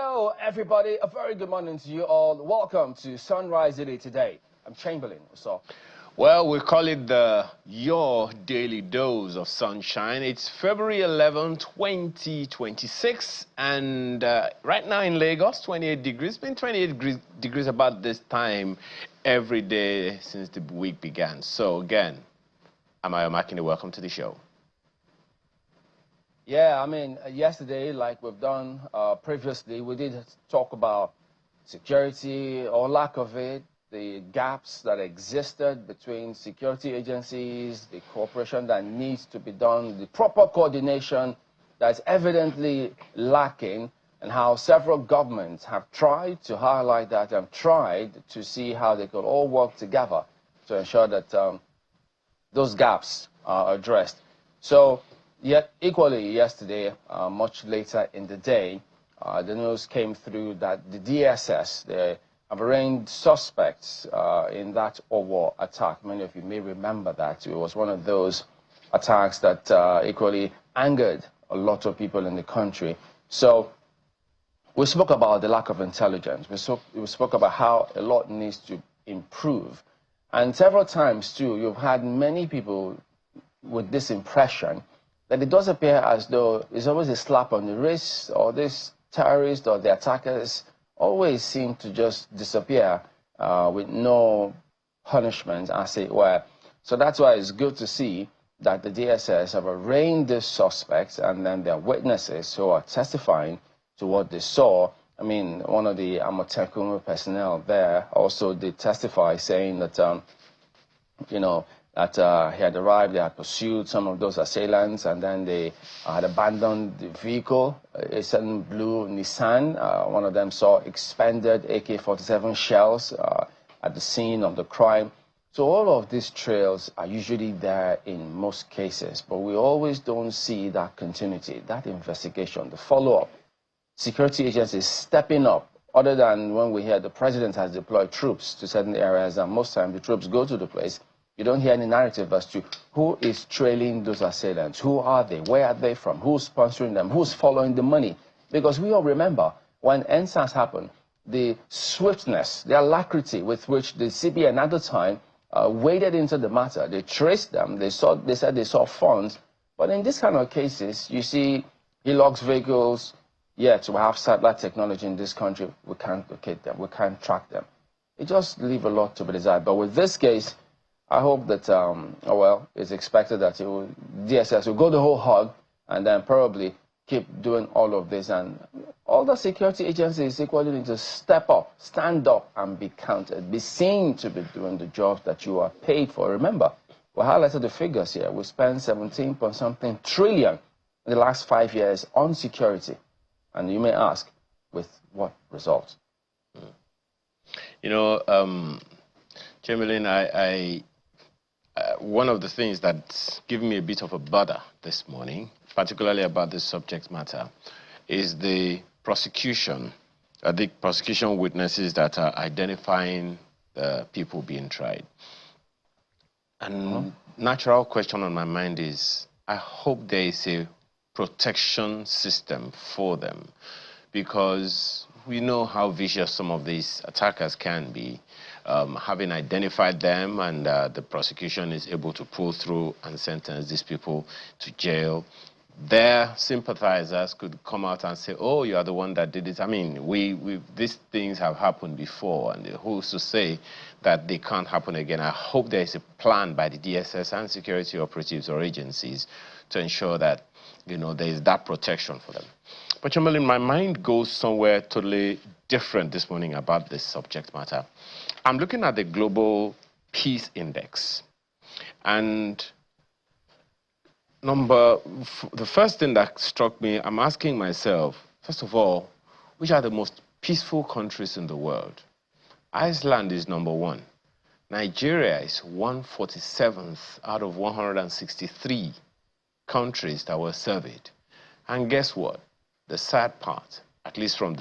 Hello, everybody. A very good morning to you all. Welcome to Sunrise Daily today. I'm Chamberlain. So, well, we call it your daily dose of sunshine. It's February 11, 2026, and right now in Lagos, 28 degrees. It's been 28 degrees about this time every day since the week began. So again, I'm Ayo Makinde. Welcome to the show. Yeah, I mean, yesterday, like we've done previously, we did talk about security or lack of it, the gaps that existed between security agencies, the cooperation that needs to be done, the proper coordination that's evidently lacking, and how several governments have tried to highlight that and tried to see how they could all work together to ensure that those gaps are addressed. So, yet equally yesterday, much later in the day, the news came through that the DSS, they have arraigned suspects in that Owo attack. Many of you may remember that. It was one of those attacks that equally angered a lot of people in the country. So we spoke about the lack of intelligence. We spoke about how a lot needs to improve. And several times, too, you've had many people with this impression that it does appear as though it's always a slap on the wrist, or this terrorist or the attackers always seem to just disappear with no punishment, as it were. So that's why it's good to see that the DSS have arraigned these suspects and then their witnesses who are testifying to what they saw. I mean, one of the Amotekun personnel there also did testify, saying that, you know, that he had arrived, they had pursued some of those assailants, and then they had abandoned the vehicle, a certain blue Nissan. One of them saw expended AK-47 shells at the scene of the crime. So all of these trails are usually there in most cases, but we always don't see that continuity, that investigation, the follow-up. Security agencies stepping up, other than when we hear the president has deployed troops to certain areas, and most times the troops go to the place. You don't hear any narrative as to who is trailing those assailants, who are they, where are they from, who's sponsoring them, who's following the money. Because we all remember when NSAS happened, the swiftness, the alacrity with which the CBN at the time waded into the matter. They traced them, they said they saw funds. But in this kind of cases, you see Hilux vehicles. Yet we have satellite technology in this country, we can't locate them, we can't track them. It just leaves a lot to be desired. But with this case, I hope that, it's expected that DSS will go the whole hog and then probably keep doing all of this. And all the security agencies equally need to step up, stand up, and be counted, be seen to be doing the jobs that you are paid for. Remember, we highlighted the figures here. We spent 17-point-something trillion in the last 5 years on security. And you may ask, with what result? You know, Chamberlain, one of the things that's given me a bit of a bother this morning, particularly about this subject matter, is the prosecution witnesses that are identifying the people being tried. And natural question on my mind is, I hope there is a protection system for them, because we know how vicious some of these attackers can be. Having identified them, and the prosecution is able to pull through and sentence these people to jail, their sympathizers could come out and say, oh, you are the one that did it. I mean, these things have happened before, and who's to say that they can't happen again? I hope there is a plan by the DSS and security operatives or agencies to ensure that, you know, there is that protection for them. But Chamberlain, my mind goes somewhere totally different this morning about this subject matter. I'm looking at the Global Peace Index, and the first thing that struck me, I'm asking myself, first of all, which are the most peaceful countries in the world? Iceland is #1. Nigeria is 147th out of 163 countries that were surveyed. And guess what? The sad part, at least from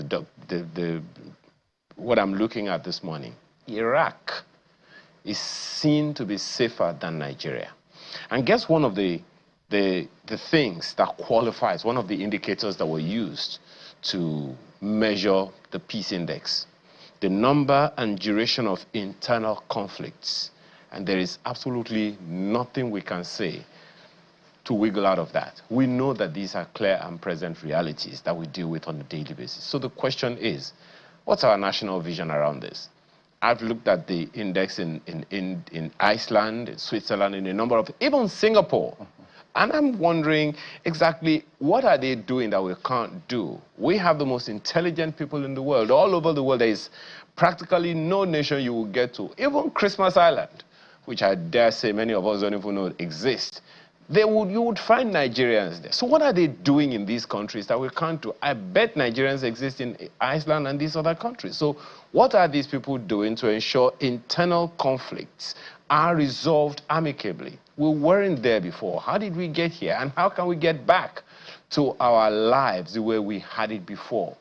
what I'm looking at this morning, Iraq is seen to be safer than Nigeria. And guess one of the things that qualifies, one of the indicators that were used to measure the peace index, the number and duration of internal conflicts, and there is absolutely nothing we can say to wiggle out of that. We know that these are clear and present realities that we deal with on a daily basis. So the question is, what's our national vision around this? I've looked at the index in Iceland, in Switzerland, in a number of, even Singapore. And I'm wondering exactly what are they doing that we can't do? We have the most intelligent people in the world. All over the world, there is practically no nation you will get to, even Christmas Island, which I dare say many of us don't even know exists. You would find Nigerians there. So what are they doing in these countries that we can't do? I bet Nigerians exist in Iceland and these other countries. So what are these people doing to ensure internal conflicts are resolved amicably? We weren't there before. How did we get here? And how can we get back to our lives the way we had it before?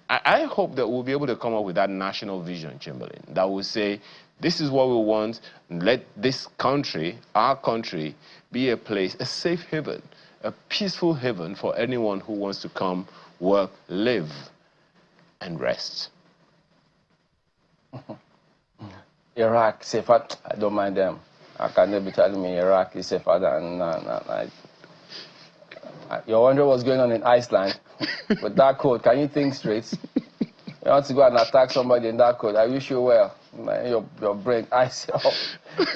I hope that we'll be able to come up with that national vision, Chamberlain, that will say, this is what we want. Let this country, our country, be a place, a safe haven, a peaceful haven for anyone who wants to come, work, live, and rest. Iraq, safer. I don't mind them. I can't be telling me Iraq is safer than... You're wondering what's going on in Iceland with that code. Can you think straight? You want to go and attack somebody in that code, I wish you well. Your brain ice up,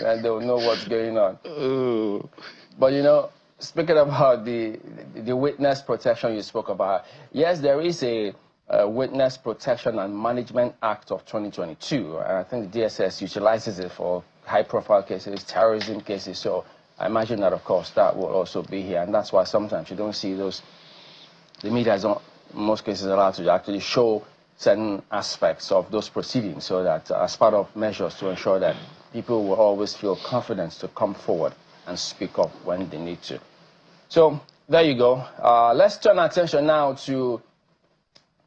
and they'll know what's going on. Ooh. But you know, speaking about the witness protection you spoke about, yes, there is a Witness Protection and Management Act of 2022, and I think the DSS utilizes it for high-profile cases, terrorism cases. So I imagine that, of course, that will also be here, and that's why sometimes you don't see those. The media is not, in most cases, allowed to actually show certain aspects of those proceedings, so that as part of measures to ensure that people will always feel confident to come forward and speak up when they need to. So there you go. Let's turn our attention now to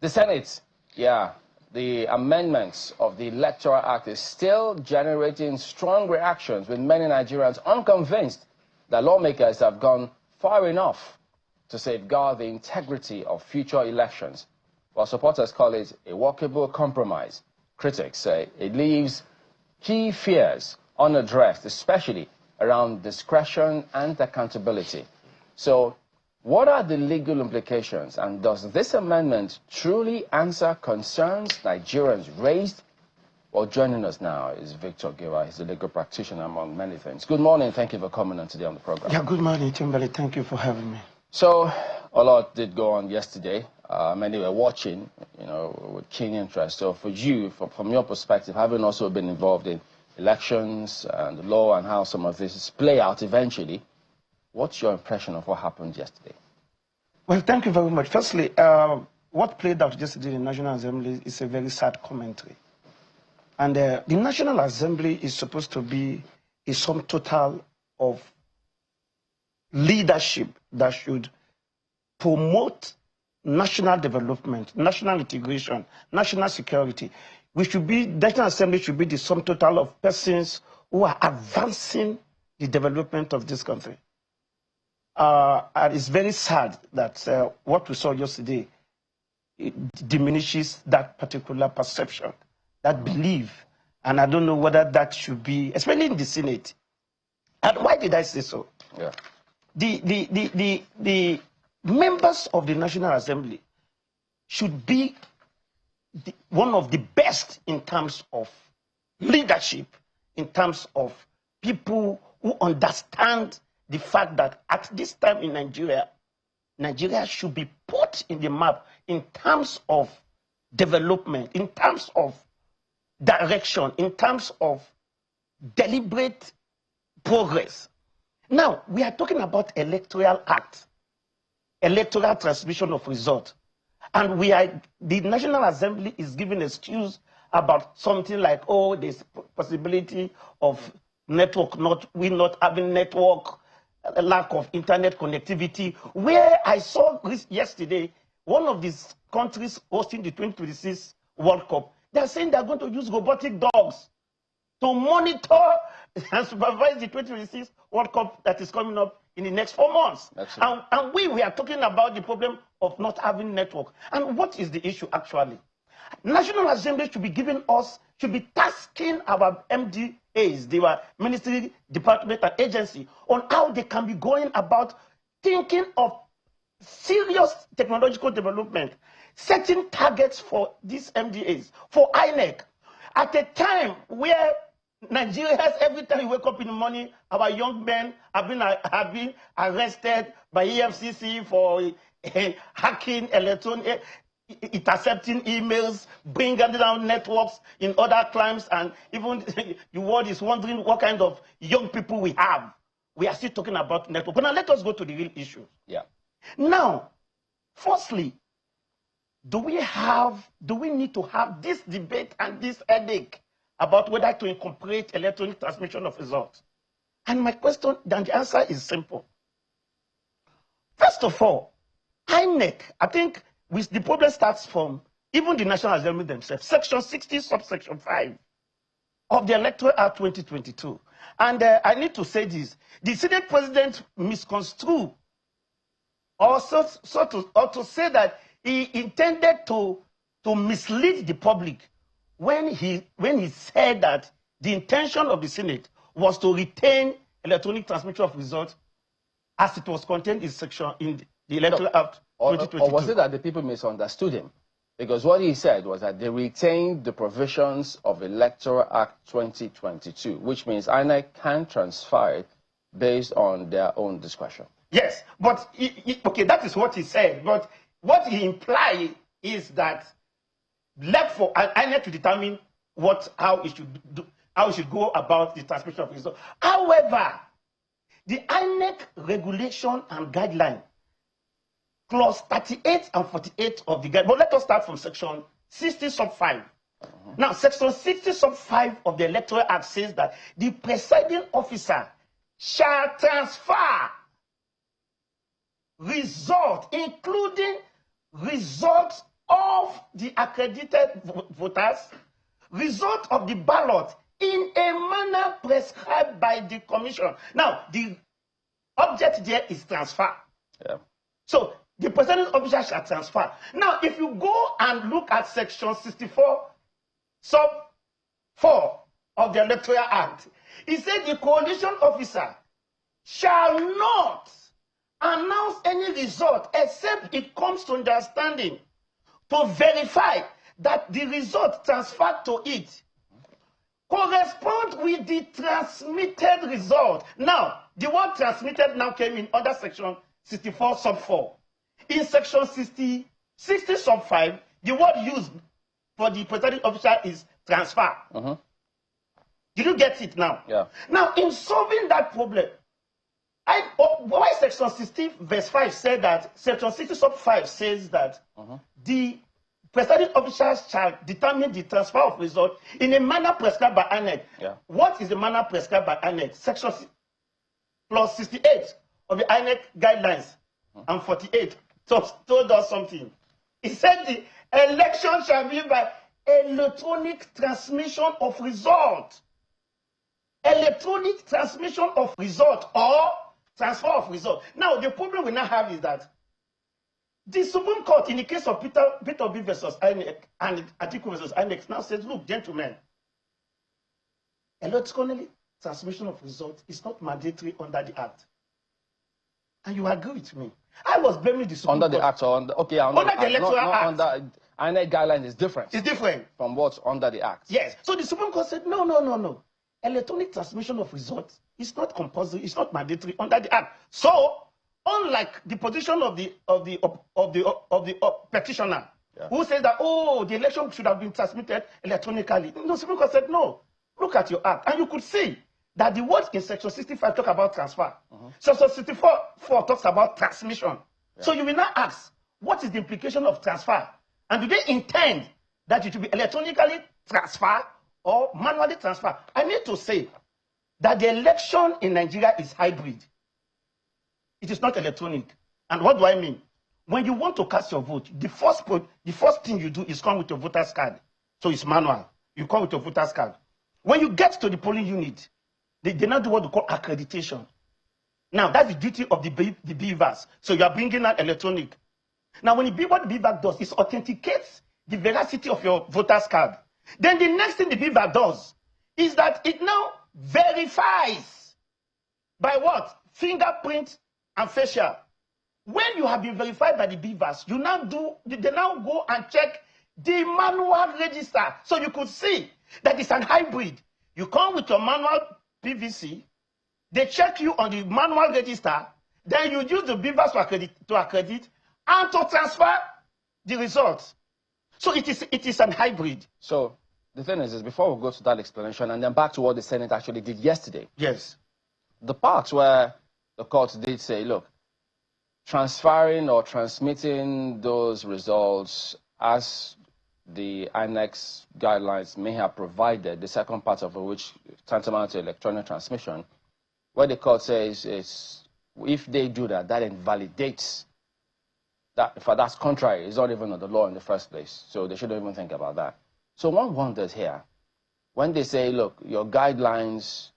the Senate. Yeah, the amendments of the Electoral Act is still generating strong reactions, with many Nigerians unconvinced that lawmakers have gone far enough to safeguard the integrity of future elections. While supporters call it a workable compromise, critics say it leaves key fears unaddressed, especially around discretion and accountability. So, what are the legal implications, and does this amendment truly answer concerns Nigerians raised? Well, joining us now is Victor Giwa. He's a legal practitioner, among many things. Good morning. Thank you for coming on today on the program. Yeah, good morning, Timberlake. Thank you for having me. So, a lot did go on yesterday. Many were watching, you know, with keen interest. So for you, from your perspective, having also been involved in elections and the law and how some of this play out eventually, what's your impression of what happened yesterday? Well, thank you very much. Firstly, what played out yesterday in the National Assembly is a very sad commentary. And the National Assembly is supposed to be a sum total of leadership that should promote national development, national integration, national security. The National Assembly should be the sum total of persons who are advancing the development of this country. And it's very sad that what we saw yesterday diminishes that particular perception, that belief. And I don't know whether that should be, especially in the Senate. And why did I say so? Yeah. The members of the National Assembly should be one of the best in terms of leadership, in terms of people who understand the fact that at this time in Nigeria, Nigeria should be put in the map in terms of development, in terms of direction, in terms of deliberate progress. Now, we are talking about Electoral Act, electoral transmission of result. And the National Assembly is giving excuse about something like, oh, there's possibility of network, we not having network, a lack of internet connectivity. Where I saw this yesterday, one of these countries hosting the 2026 World Cup, they're saying they're going to use robotic dogs to monitor and supervise the 2026 World Cup that is coming up in the next 4 months. And we are talking about the problem of not having network. And what is the issue actually? National Assembly should be giving us, should be tasking our MDAs, they were ministry, department, and agency, on how they can be going about thinking of serious technological development, setting targets for these MDAs, for INEC, at a time where Nigeria has, every time you wake up in the morning, our young men have been arrested by EFCC for hacking electronic, intercepting emails, bringing down networks in other crimes, and even the world is wondering what kind of young people we have. We are still talking about network. But now let us go to the real issue. Yeah. Now, firstly, do we need to have this debate and this headache about whether to incorporate electronic transmission of results? And my question, then the answer is simple. First of all, INEC, I think the problem starts from even the National Assembly themselves, Section 60, subsection 5 of the Electoral Act 2022. And I need to say this, the Senate President misconstrued or to say that he intended to mislead the public when he said that the intention of the Senate was to retain electronic transmission of results as it was contained in the Electoral Act 2022. Or was it that the people misunderstood him? Because what he said was that they retained the provisions of Electoral Act 2022, which means INEC can transfer it based on their own discretion. Yes, but okay, that is what he said. But what he implied is that left for INEC to determine how it should go about the transmission of results. However, the INEC regulation and guideline, clause 38 and 48 of the guideline. But let us start from section 60 sub 5. Now, section 60 sub 5 of the Electoral Act says that the presiding officer shall transfer results, including results of the accredited voters, result of the ballot in a manner prescribed by the commission. Now, the object there is transfer. Yeah. So, the presiding officer shall transfer. Now, if you go and look at section 64 sub 4 of the Electoral Act, it said the coalition officer shall not announce any result except it comes to understanding to verify that the result transferred to it correspond with the transmitted result. Now, the word transmitted now came in under section 64 sub 4. In section 60 sub 5, the word used for the presiding officer is transfer. Did you get it now? Yeah. Now, in solving that problem, why section 60 verse 5 said that, section 60 sub 5 says that the presiding officers shall determine the transfer of result in a manner prescribed by INEC. Yeah. What is the manner prescribed by INEC? Section plus 68 of the INEC guidelines and 48 told us something. It said the election shall be by electronic transmission of result. Electronic transmission of result or transfer of result. Now, the problem we now have is that the Supreme Court, in the case of Peter B versus INEC and Atiku versus INEC, now says, look, gentlemen, electronic transmission of result is not mandatory under the Act. And you agree with me. I was blaming the Supreme Court. Under the Act or under the Electoral Act. Under INEC guideline is different. It's different. From what's under the Act. Yes. So the Supreme Court said, no. Electronic transmission of results is not compulsory, it's not mandatory under the Act. So, unlike the position of the petitioner, who says that, the election should have been transmitted electronically. The Supreme Court said, no, look at your Act. And you could see that the words in section 65 talk about transfer. Section 64 talks about transmission. Yeah. So you will now ask, what is the implication of transfer? And do they intend that it should be electronically transfer or manually transfer? I need to say that the election in Nigeria is hybrid. It is not electronic. And what do I mean? When you want to cast your vote, the first thing you do is come with your voter's card. So it's manual. You come with your voter's card. When you get to the polling unit, they now do what we call accreditation. Now, that's the duty of the beavers. So you are bringing out electronic. Now, what the BVAC does is authenticates the veracity of your voter's card. Then the next thing the BVAC does is that it now verifies by what? Fingerprint and facial. When you have been verified by the BVAS, they now go and check the manual register. So you could see that it's an hybrid. You come with your manual PVC, they check you on the manual register, then you use the BVAS to accredit and to transfer the results. So it is an hybrid. So the thing is before we go to that explanation and then back to what the Senate actually did yesterday. Yes. The parts where the court did say, look, transferring or transmitting those results as the INEC guidelines may have provided, the second part of which tantamount to electronic transmission, what the court says is if they do that, that invalidates that. In fact, that's contrary. It's not even on the law in the first place. So they shouldn't even think about that. So one wonders here, when they say, look, your guidelines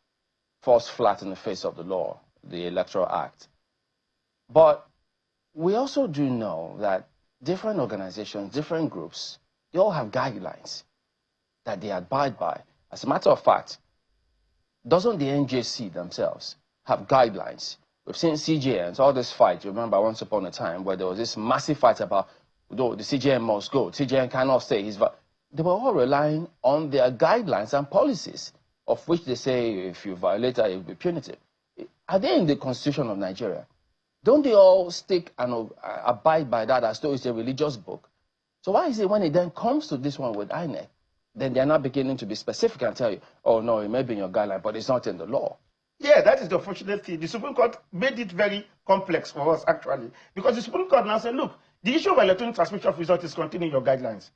falls flat in the face of the law, the Electoral Act. But we also do know that different organizations, different groups, they all have guidelines that they abide by. As a matter of fact, doesn't the NJC themselves have guidelines? We've seen CJNs, all this fight, you remember once upon a time where there was this massive fight about, no, the CJN must go, CJN cannot stay. They were all relying on their guidelines and policies, of which they say if you violate it, it will be punitive. Are they in the Constitution of Nigeria? Don't they all stick and abide by that as though it's a religious book? So why is it when it then comes to this one with INEC, then they're not beginning to be specific and tell you, oh no, it may be in your guideline, but it's not in the law? Yeah, that is the unfortunate thing. The Supreme Court made it very complex for us, actually, because the Supreme Court now said, look, the issue of electronic transmission of results is contained in your guidelines.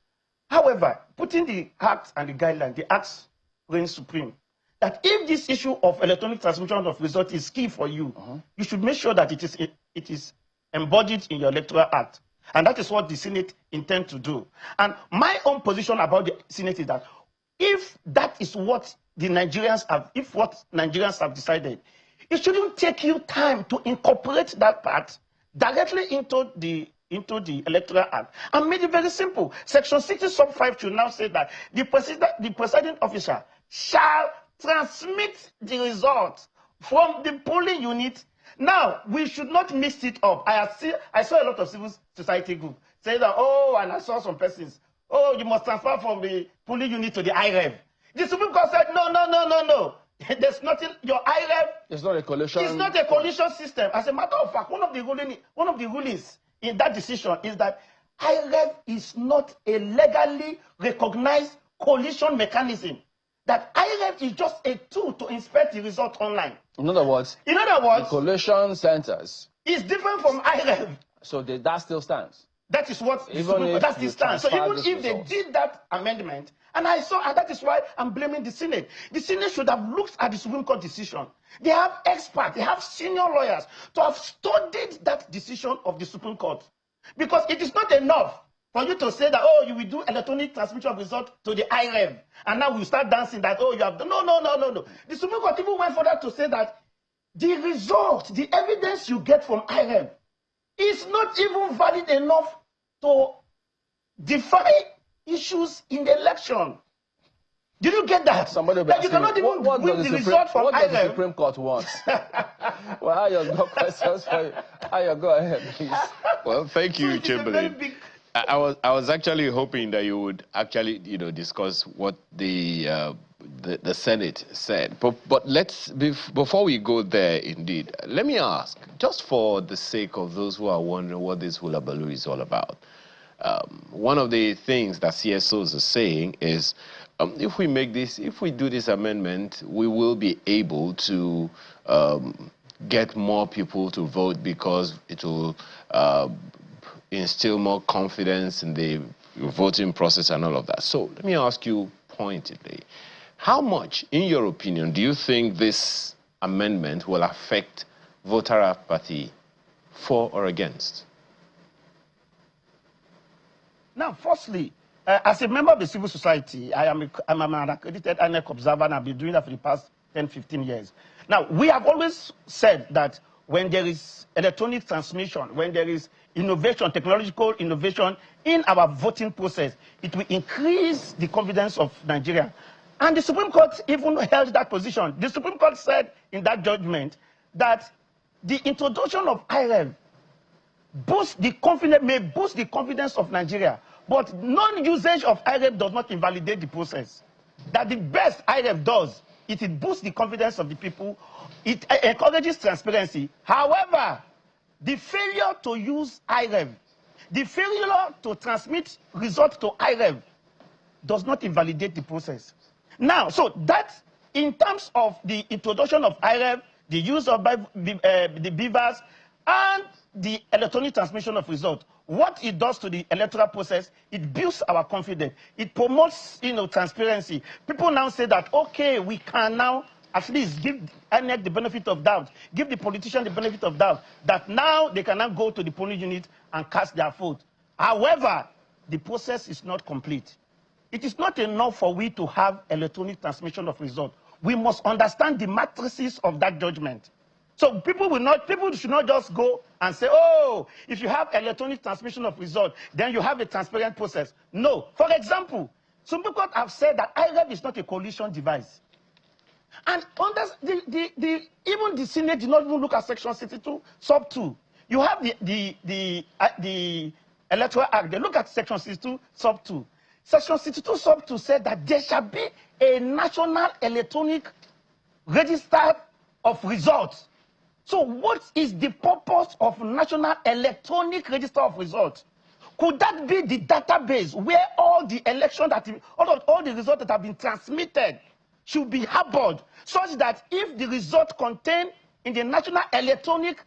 However, putting the Act and the guideline, the Acts reign supreme. That if this issue of electronic transmission of results is key for you, you should make sure that it is embodied in your Electoral Act. And that is what the Senate intends to do. And my own position about the Senate is that if that is what the Nigerians have, if what Nigerians have decided, it shouldn't take you time to incorporate that part directly into the Electoral Act and made it very simple. Section 60 sub 5 should now say that the presiding officer shall transmit the results from the polling unit. Now, we should not mix it up. I saw a lot of civil society groups say that, oh, and I saw some persons, oh, you must transfer from the polling unit to the IREV. The Supreme Court said, no. There's nothing, your IREV. It's not a coalition. It's not a coalition system. As a matter of fact, one of the rulings in that decision is that IREV is not a legally recognized coalition mechanism. That IREV is just a tool to inspect the result online. In other words, the coalition centers is different from IREV. So that still stands. That is what that's the stance. So even if they did that amendment, and that is why I'm blaming the Senate. The Senate should have looked at the Supreme Court decision. They have experts, they have senior lawyers to have studied that decision of the Supreme Court. Because it is not enough for you to say that, oh, you will do electronic transmission of result to the IREV, and now we start dancing that, oh, you have done. No. The Supreme Court even went further to say that the result, the evidence you get from IREV is not even valid enough to define issues in the election. Did you get that? Somebody will be that you cannot even win the result from what IREV. What does the Supreme Court want? Well, I have got questions for you. Go ahead, please. Well, thank you, Chamberlain. I was actually hoping that you would actually, discuss what the Senate said. But before we go there, indeed, let me ask, just for the sake of those who are wondering what this hullabaloo is all about. One of the things that CSOs are saying is, if we do this amendment, we will be able to get more people to vote because it will instill more confidence in the voting process and all of that. So let me ask you pointedly, how much, in your opinion, do you think this amendment will affect voter apathy, for or against? Now, firstly, as a member of the civil society, I'm an accredited INEC observer, and I've been doing that for the past 10, 15 years. Now, we have always said that when there is electronic transmission, when there is innovation, technological innovation in our voting process, it will increase the confidence of Nigeria. And the Supreme Court even held that position. The Supreme Court said in that judgment that the introduction of IREV may boost the confidence of Nigeria, but non-usage of IREV does not invalidate the process. That the best IREV does, it boosts the confidence of the people, it encourages transparency. However, the failure to use IREV, the failure to transmit results to IREV does not invalidate the process. Now, so that in terms of the introduction of IREV, the use of the beavers, and the electronic transmission of results, what it does to the electoral process, it builds our confidence. It promotes, transparency. People now say that, okay, we can now at least give INEC the benefit of doubt, give the politician the benefit of doubt, that now they can now go to the polling unit and cast their vote. However, the process is not complete. It is not enough for we to have electronic transmission of results. We must understand the matrices of that judgment. So people should not just go and say, oh, if you have electronic transmission of results, then you have a transparent process. No. For example, Supreme Court have said that IREV is not a coalition device. And under even the Senate did not even look at Section 62, sub 2. You have the Electoral Act. They look at Section 62, sub 2. Section 62, sub 2 said that there shall be a national electronic register of results. So what is the purpose of National Electronic Register of Results? Could that be the database where all the elections all the results that have been transmitted should be harbored, such that if the result contained in the National Electronic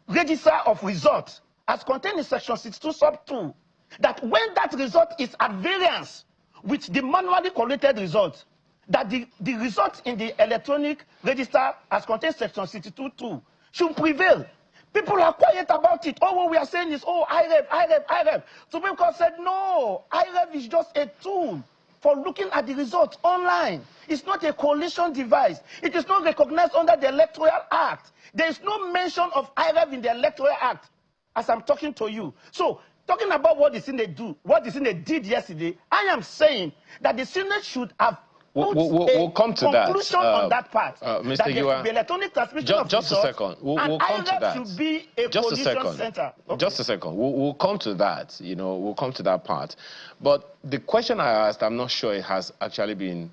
Register of Results, as contained in Section 62, sub 2, that when that result is at variance with the manually collated result, that the result in the electronic register as contained Section 62.2 should prevail. People are quiet about it. All what we are saying is, oh, IREV. Supreme Court said, no, IREV is just a tool for looking at the results online. It's not a coalition device. It is not recognized under the Electoral Act. There is no mention of IREV in the Electoral Act as I'm talking to you. So, talking about what the Senate did yesterday, I am saying that the Senate should have We'll come to that. Conclusion on that part. Mr. That Giwa, the electronic transmission of just results, a second. We'll come to that. Should be a just a second. Center. Okay. Just a second. We'll come to that. We'll come to that part. But the question I asked, I'm not sure it has actually been,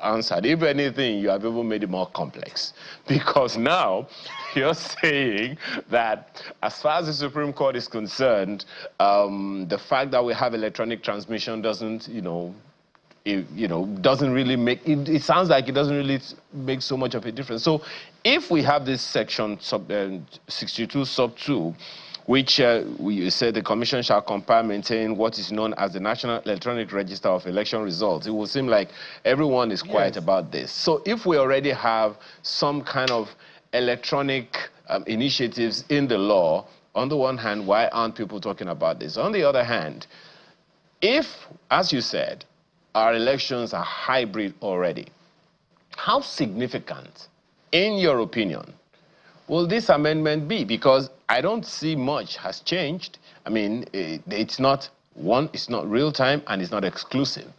answered. If anything, you have even made it more complex, because now you're saying that as far as the Supreme Court is concerned, the fact that we have electronic transmission doesn't, doesn't really make it sounds like it doesn't really make so much of a difference. So if we have this section 62 sub 2, which you said the commission shall compile, maintain what is known as the National Electronic Register of Election Results, it will seem like everyone is quiet about this. So if we already have some kind of electronic initiatives in the law, on the one hand, why aren't people talking about this? On the other hand, if, as you said, our elections are hybrid already, how significant, in your opinion, will this amendment be? Because I don't see much has changed. I mean, it's not real time and it's not exclusive.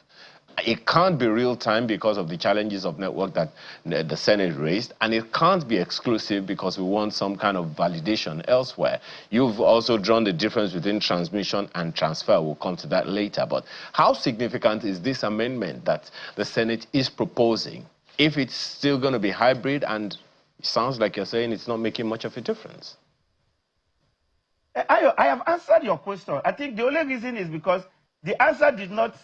It can't be real time because of the challenges of network that the Senate raised, and it can't be exclusive because we want some kind of validation elsewhere. You've also drawn the difference between transmission and transfer. We'll come to that later. But how significant is this amendment that the Senate is proposing if it's still going to be hybrid, and it sounds like you're saying it's not making much of a difference? I have answered your question. I think the only reason is because the answer did not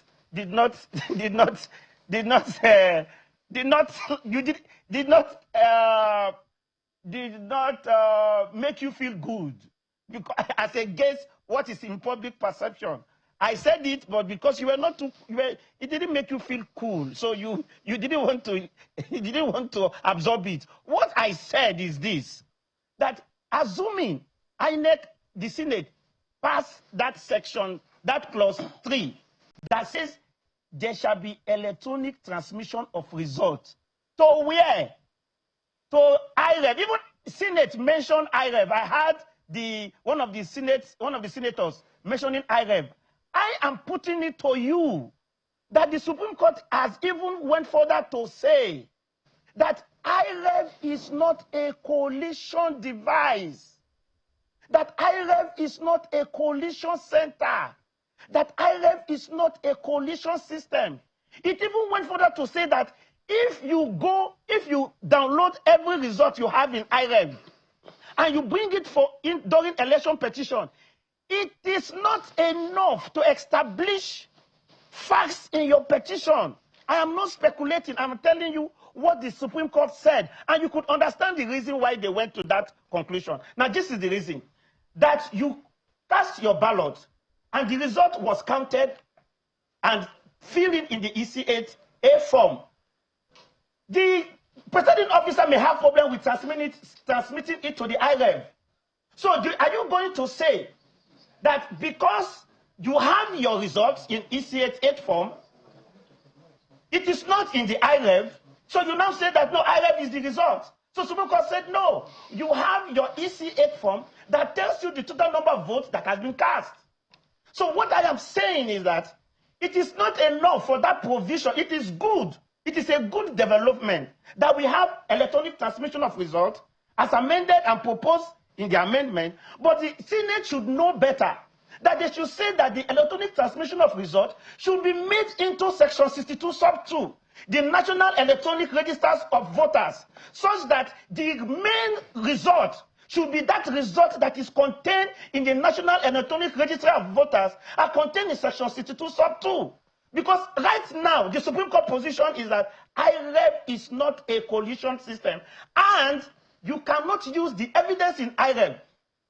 make you feel good, because as against what is in public perception. I said it, but because you were not too, it didn't make you feel cool, so you didn't want to absorb it. What I said is this: that assuming INEC, the Senate, pass that section, that clause 3, that says there shall be electronic transmission of results. To where? to IREV. Even Senate mentioned IREV. I heard one of the senators mentioning IREV. I am putting it to you that the Supreme Court has even went further to say that IREV is not a coalition device, that IREV is not a coalition center, that IREV is not a coalition system. It even went further to say that if you download every result you have in IREV and you bring it during election petition, it is not enough to establish facts in your petition. I am not speculating. I'm telling you what the Supreme Court said. And you could understand the reason why they went to that conclusion. Now, this is the reason. That you cast your ballot and the result was counted and filled in the EC8A form. The presiding officer may have problem with transmitting it to the IREV. So are you going to say that because you have your results in EC8 form, it is not in the IREV, so you now say that no, IREV is the result. So Supreme Court said no, you have your EC8 form that tells you the total number of votes that has been cast. So what I am saying is that it is not enough for that provision. It is good. It is a good development that we have electronic transmission of results as amended and proposed in the amendment, but the Senate should know better. That they should say that the electronic transmission of results should be made into Section 62 sub 2, the National Electronic Registers of Voters, such that the main result should be that result that is contained in the National Electronic Register of Voters are contained in Section 62 sub 2. Because right now, the Supreme Court position is that IREV is not a coalition system, and you cannot use the evidence in IREV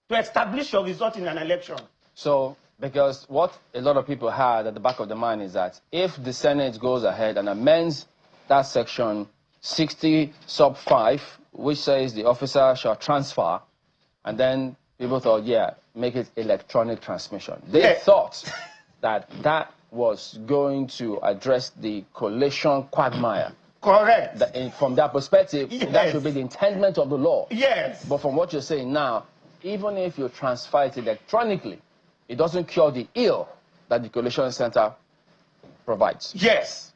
to establish your result in an election. So, because what a lot of people had at the back of the mind is that if the Senate goes ahead and amends that section 60 sub 5, which says the officer shall transfer, and then people thought, yeah, make it electronic transmission. They thought that that was going to address the coalition quagmire. Correct. From that perspective, that should be the intendment of the law. Yes. But from what you're saying now, even if you transfer it electronically, it doesn't cure the ill that the coalition center provides. Yes.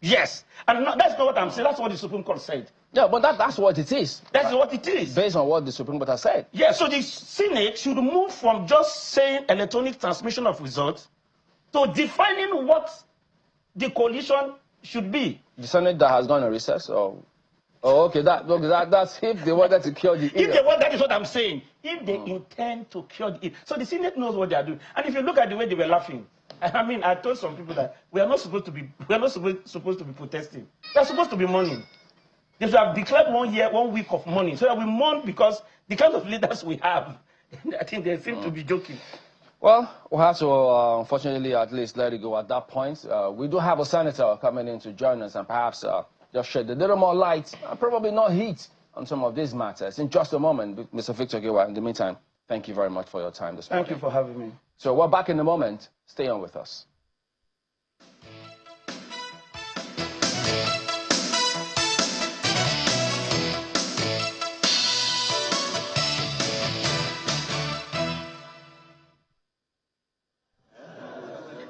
Yes. And that's not what I'm saying. That's what the Supreme Court said. Yeah, but that's what it is. That's what it is. Based on what the Supreme Court has said. Yeah, so the Senate should move from just saying electronic transmission of results to defining what the coalition should be. The Senate that has gone on recess, or okay, that's if they wanted to cure the ill. If they want, that is what I'm saying. If they intend to cure the ill. So the Senate knows what they are doing. And if you look at the way they were laughing, I mean, I told some people that we are not supposed to be protesting. We are supposed to be mourning. They should have declared 1 week of mourning, so that we mourn because the kind of leaders we have, I think they seem to be joking. Well, we'll have to, unfortunately, at least let it go at that point. We do have a senator coming in to join us and perhaps just shed a little more light and probably not heat on some of these matters. In just a moment, Mr. Victor Giwa, in the meantime, thank you very much for your time this morning. Thank you for having me. So we're back in a moment. Stay on with us.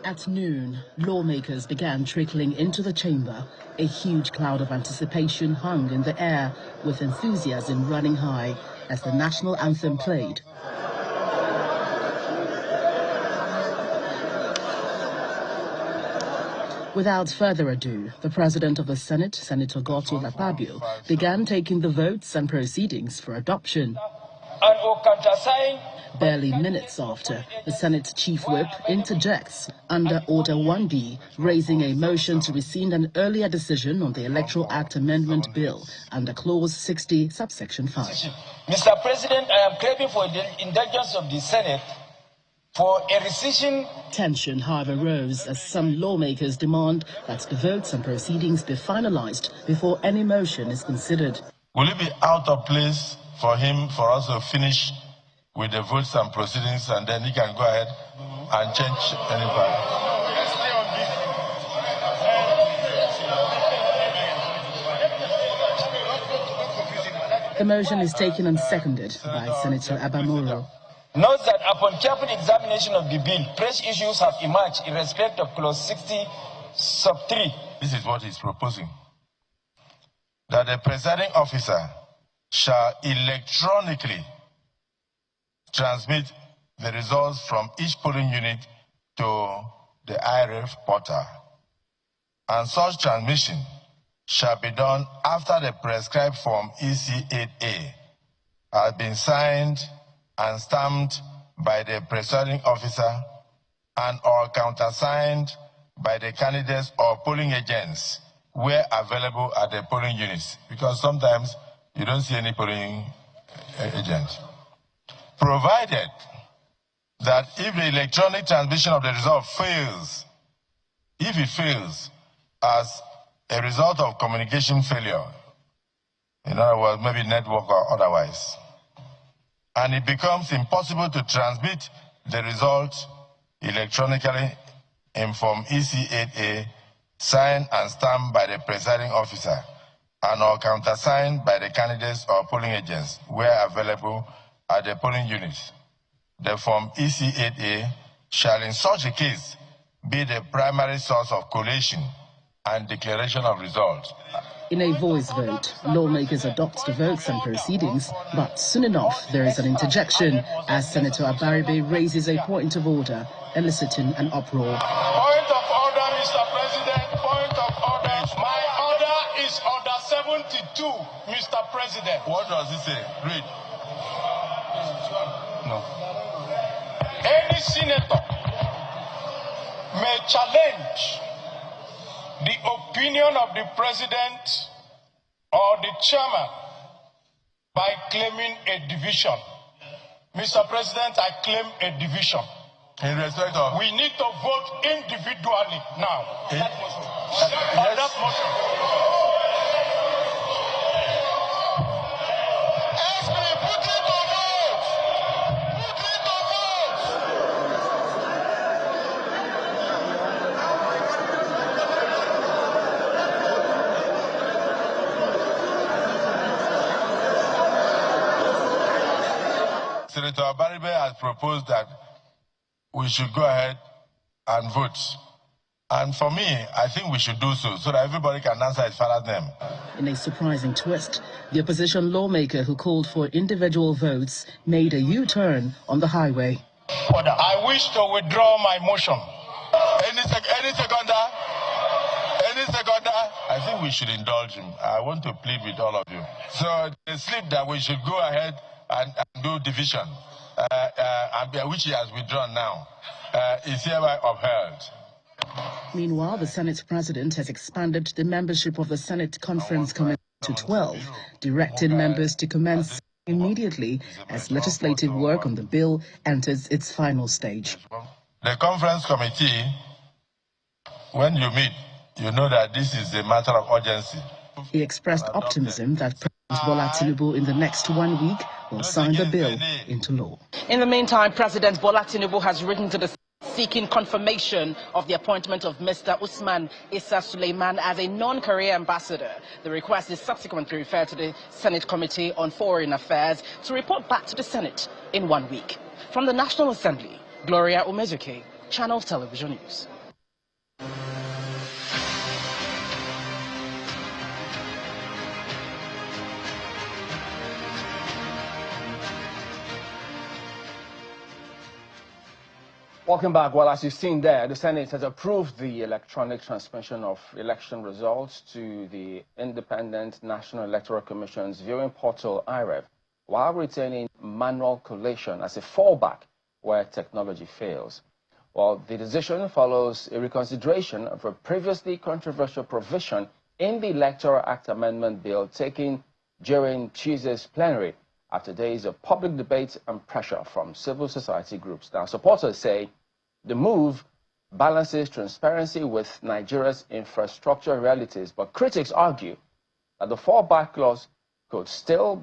At noon, lawmakers began trickling into the chamber. A huge cloud of anticipation hung in the air, with enthusiasm running high as the national anthem played. Without further ado, the President of the Senate, Senator Godswill Akpabio, began taking the votes and proceedings for adoption. Barely minutes after, the Senate Chief Whip interjects under Order 1B, raising a motion to rescind an earlier decision on the Electoral Act Amendment Bill under Clause 60, subsection 5. Mr. President, I am craving for the indulgence of the Senate for a rescission. Tension, however, rose as some lawmakers demand that the votes and proceedings be finalized before any motion is considered. Will it be out of place for us to finish with the votes and proceedings, and then he can go ahead and change any part? The motion is taken and seconded by Senator Abamoro. Notes that upon careful examination of the bill, fresh issues have emerged in respect of clause 60 sub 3. This is what he's proposing. That the presiding officer shall electronically transmit the results from each polling unit to the IREF portal. And such transmission shall be done after the prescribed form EC8A has been signed and stamped by the presiding officer and or countersigned by the candidates or polling agents where available at the polling units, because sometimes you don't see any polling agent. Provided that if the electronic transmission of the result fails, if it fails as a result of communication failure, in other words, maybe network or otherwise, and it becomes impossible to transmit the result electronically in form EC8A, signed and stamped by the presiding officer, and or countersigned by the candidates or polling agents where available at the polling units. The form EC8A shall in such a case be the primary source of collation and declaration of results. In a voice vote, lawmakers adopt the votes and proceedings, but soon enough there is an interjection as Senator Abaribe raises a point of order, eliciting an uproar. Point of order, Mr. President. Point of order. My order is order 72, Mr. President. What does it say? Read. No. Any senator may challenge the opinion of the president or the chairman by claiming a division. Mr. President, I claim a division. In respect of? We need to vote individually now. That motion. On that motion. Put it to vote. Put it to vote. Senator Abaribe has proposed that we should go ahead and vote. And for me, I think we should do so that everybody can answer his father's name. In a surprising twist, the opposition lawmaker who called for individual votes made a U-turn on the highway. I wish to withdraw my motion. Any seconder? Any seconder? I think we should indulge him. I want to plead with all of you. So the slip that we should go ahead and do division, which he has withdrawn now, is hereby upheld. Meanwhile, the Senate President has expanded the membership of the Senate Conference Committee to 12, directing members to commence immediately as legislative work on the bill enters its final stage. The Conference Committee, when you meet, you know that this is a matter of urgency. He expressed optimism that President Bola Tinubu in the next 1 week will sign the bill into law. In the meantime, President Bola Tinubu has written to the seeking confirmation of the appointment of Mr. Usman Issa Suleiman as a non-career ambassador. The request is subsequently referred to the Senate Committee on Foreign Affairs to report back to the Senate in 1 week. From the National Assembly, Gloria Umezuke, Channel Television News. Welcome back. Well, as you've seen there, the Senate has approved the electronic transmission of election results to the Independent National Electoral Commission's viewing portal, IREF, while retaining manual collation as a fallback where technology fails. Well, the decision follows a reconsideration of a previously controversial provision in the Electoral Act Amendment Bill taken during Tuesday's plenary after days of public debate and pressure from civil society groups. Now, supporters say the move balances transparency with Nigeria's infrastructure realities, but critics argue that the fallback clause could still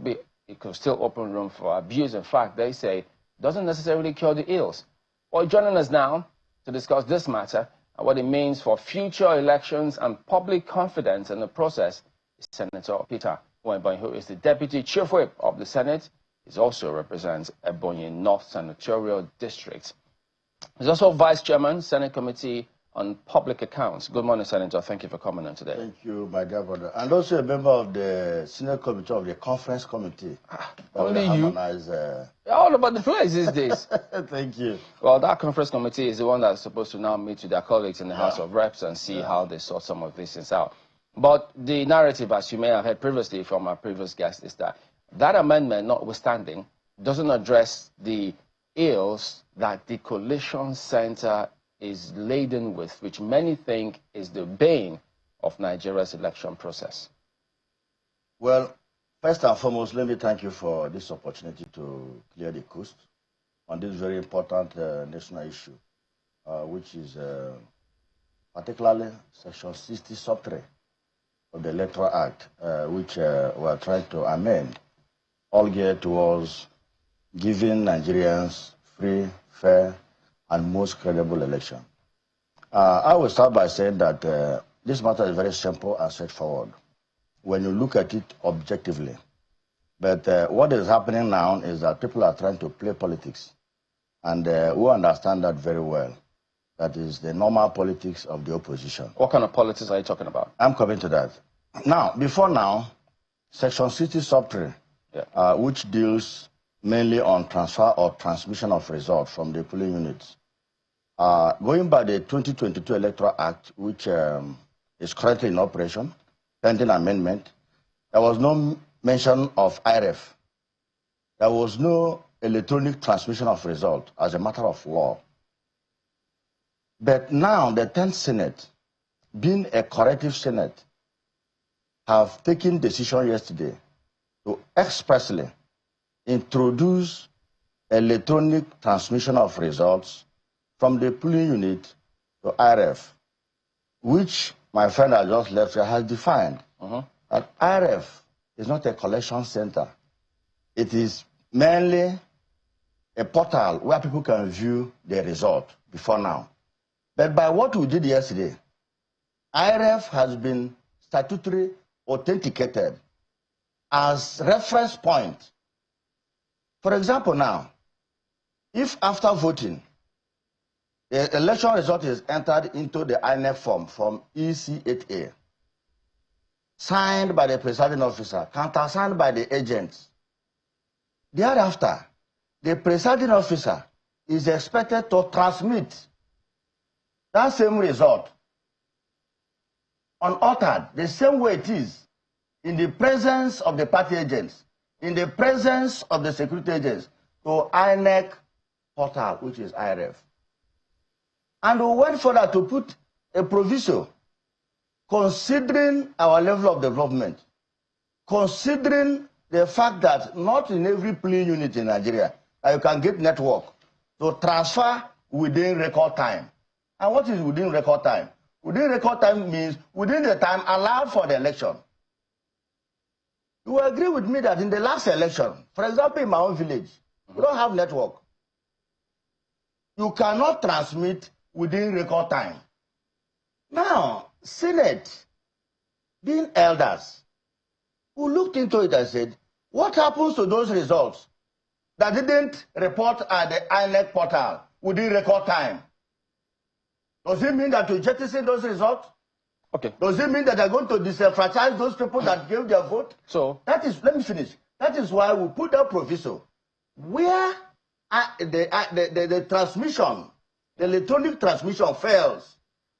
open room for abuse. In fact, they say it doesn't necessarily cure the ills. Well, joining us now to discuss this matter and what it means for future elections and public confidence in the process is Senator Peter Nwebonyi, who is the Deputy Chief Whip of the Senate. He also represents Ebonyi North Senatorial District. He's also Vice Chairman, Senate Committee on Public Accounts. Good morning, Senator. Thank you for coming on today. Thank you, my dear brother. And also a member of the Senate Committee of the Conference Committee. Only you? All about the place these days. Thank you. Well, that Conference Committee is the one that's supposed to now meet with their colleagues in the House of Reps and see how they sort some of these things out. But the narrative, as you may have heard previously from our previous guest, is that that amendment, notwithstanding, doesn't address the ills that the coalition center is laden with, which many think is the bane of Nigeria's election process. Well, first and foremost, let me thank you for this opportunity to clear the coast on this very important national issue, which is particularly Section 60 sub 3 of the Electoral Act, which we are trying to amend, all geared towards giving Nigerians free, fair, and most credible election. I will start by saying that this matter is very simple and straightforward when you look at it objectively. But what is happening now is that people are trying to play politics, and we understand that very well. That is the normal politics of the opposition. What kind of politics are you talking about? I'm coming to that. Now, before now, Section 60 sub 3, which deals mainly on transfer or transmission of results from the polling units. Going by the 2022 Electoral Act, which is currently in operation, pending amendment, there was no mention of IRF. There was no electronic transmission of results as a matter of law. But now the 10th Senate, being a corrective Senate, have taken decision yesterday to expressly introduce electronic transmission of results from the polling unit to IRF, which my friend I just left here has defined that IRF is not a collection center. It is mainly a portal where people can view the result before now. But by what we did yesterday, IRF has been statutorily authenticated as reference point. For example now, if after voting, the election result is entered into the INEC form from EC8A, signed by the presiding officer, countersigned by the agents, thereafter, the presiding officer is expected to transmit that same result unaltered, the same way it is, in the presence of the party agents, in the presence of the security agents, to INEC portal, which is IRF. And we went further to put a proviso, considering our level of development, considering the fact that not in every polling unit in Nigeria you can get network to transfer within record time. And what is within record time? Within record time means within the time allowed for the election. You will agree with me that in the last election, for example, in my own village, we don't have network. You cannot transmit within record time. Now, Senate, being elders, who looked into it and said, what happens to those results that didn't report at the INEC portal within record time? Does it mean that you jettison those results? Okay. Does it mean that they're going to disenfranchise those people that gave their vote? So that is, let me finish. That is why we put that proviso where the transmission, the electronic transmission fails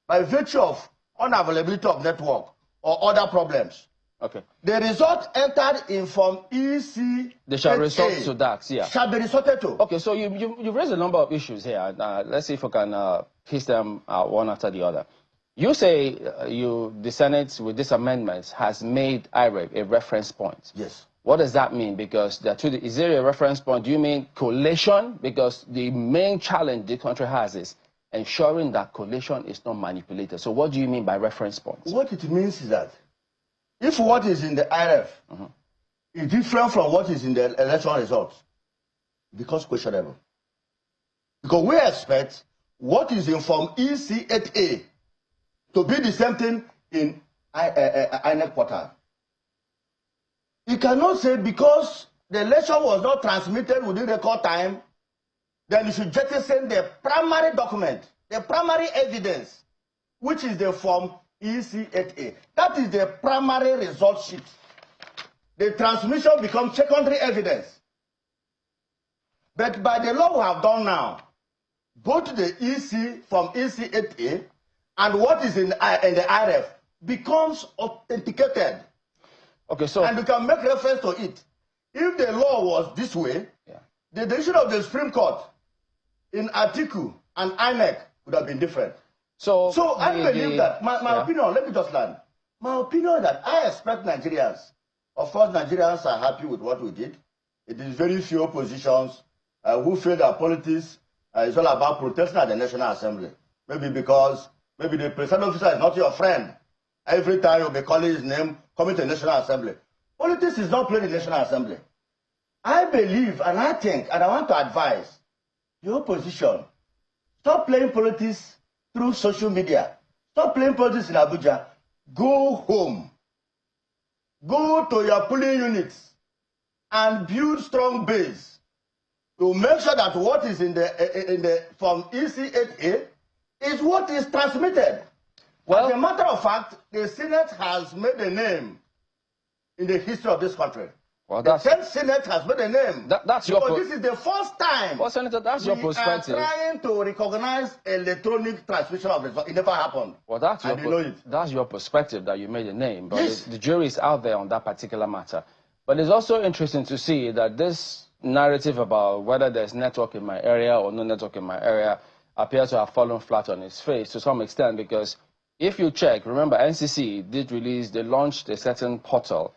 by virtue of unavailability of network or other problems. Okay. The result entered in Form EC. They shall resort to that, yeah. Shall be resorted to. Okay, so you've raised a number of issues here. Let's see if we can piece them one after the other. You say the Senate, with this amendment, has made IREF a reference point. Yes. What does that mean? Because is there a reference point? Do you mean collation? Because the main challenge the country has is ensuring that collation is not manipulated. So what do you mean by reference points? What it means is that if what is in the IRF is different from what is in the election results, it becomes questionable. Because we expect what is in Form EC8A to be the same thing in INEC portal. You cannot say because the election was not transmitted within record time, then you should jettison the primary document, the primary evidence, which is the form EC8A. That is the primary result sheet. The transmission becomes secondary evidence. But by the law we have done now, both the EC from EC8A and what is in the IRF becomes authenticated. Okay, so and you can make reference to it. If the law was this way, the decision of the Supreme Court in Article and INEC would have been different. So I believe that, my opinion, let me just land. My opinion that I expect Nigerians, of course Nigerians are happy with what we did. It is very few oppositions who feel that politics is all about protesting at the National Assembly. Maybe because maybe the presiding officer is not your friend. Every time you'll be calling his name, coming to the National Assembly. Politics is not played in the National Assembly. I believe and I think and I want to advise the opposition, stop playing politics through social media. Stop playing politics in Abuja. Go home. Go to your polling units and build strong base to make sure that what is in the from EC8A is what is transmitted. Well, as a matter of fact, the Senate has made a name in the history of this country. Well, the 10th Senate has made a name. That's this is the first time. Well, Senator, that's your perspective. We are trying to recognize electronic transmission of results. It never happened. Well, that's your perspective that you made a name. But yes, the jury is out there on that particular matter. But it's also interesting to see that this narrative about whether there's network in my area or no network in my area appears to have fallen flat on its face to some extent, because if you check, remember NCC did release, they launched a certain portal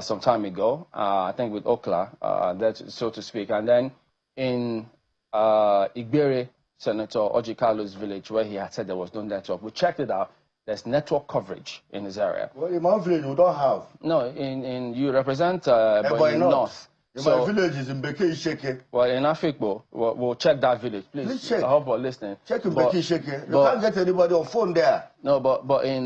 some time ago, I think with Okla, so to speak. And then in Igbere, Senator Ojikalu's village, where he had said there was no network, we checked it out. There's network coverage in his area. Well, in my village, we don't have. No, you represent Ebonyi North. My village is in Mbeke Isheke. Well, in Afikpo, we'll check that village, please. Please check. I hope you're listening. Check in Mbeke Isheke. You can't get anybody on phone there. No, but in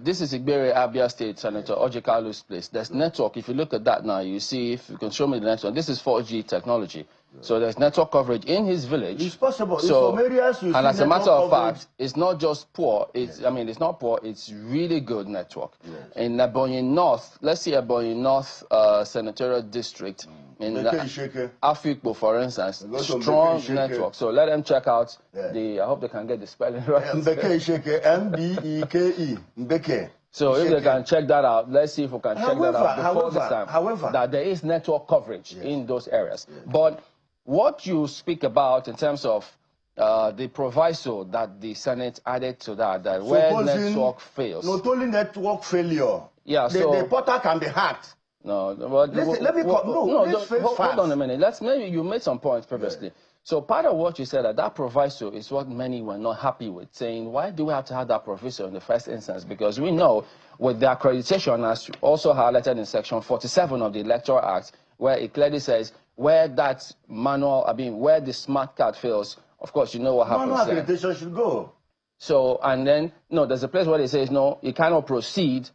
this is Igbere, Abia State, Senator Ojikalu's place. There's network. If you look at that now, you see, if you can show me the next one. This is 4G technology. So there's network coverage in his village. It's possible. So, in some areas you and as a matter of coverage. fact, it's not just poor. It's I mean, it's not poor. It's really good network. Yes. In Ebonyi North, let's see Ebonyi North Senatorial District in Afikpo, for instance, strong network. So let them check out the. I hope they can get the spelling right. Mbeke Isheke, M-B-E-K-E, Mbeke. So if they can check that out, let's see if we can check that out before this time. That there is network coverage in those areas. But what you speak about in terms of the proviso that the Senate added to that, that where network fails. Not only network failure. Yeah, the portal can be hacked. No, but hold on a minute. Maybe you made some points previously. Yeah. So part of what you said, that proviso is what many were not happy with, saying, why do we have to have that proviso in the first instance? Because we know with the accreditation, as also highlighted in Section 47 of the Electoral Act, where it clearly says where that manual, where the smart card fails, of course, you know what happens. Manual accreditation should go. So, and then, no, there's a place where it says, no, you cannot proceed